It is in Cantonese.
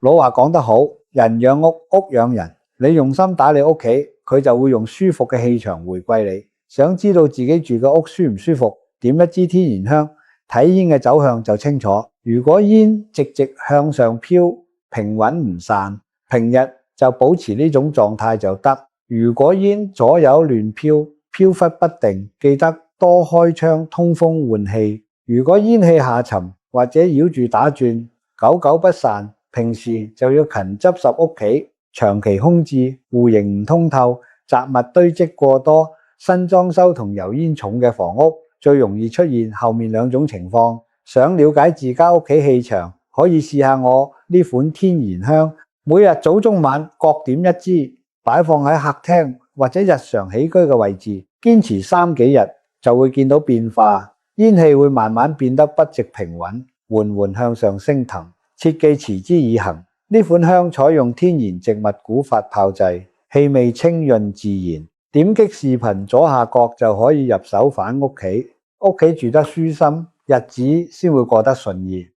老話講得好，人養屋，屋養人。你用心打理屋企，佢就會用舒服嘅氣場回饋你。想知道自己住嘅屋舒唔舒服，點一支天然香，睇煙嘅走向就清楚。如果煙直直向上飄，平穩唔散，平日就保持呢種狀態就得。如果煙左右亂飄，飄忽不定，記得多開窗通風換氣。如果煙氣下沉或者繞住打轉，久久不散，平時就要勤執拾屋企，長期空置，戶型唔通透，雜物堆積過多，新裝修同油煙重嘅房屋最容易出現後面兩種情況。想了解自家屋企氣場，可以試下我呢款天然香，每日早中晚各點一支，擺放喺客廳或者日常起居嘅位置，堅持3幾日就會見到變化，煙氣會慢慢變得不直平穩，緩緩向上升騰。切記持之以恆。呢款香採用天然植物古法炮製，氣味清潤自然。點擊視頻左下角就可以入手返屋企，屋企住得舒心，日子先會過得順意。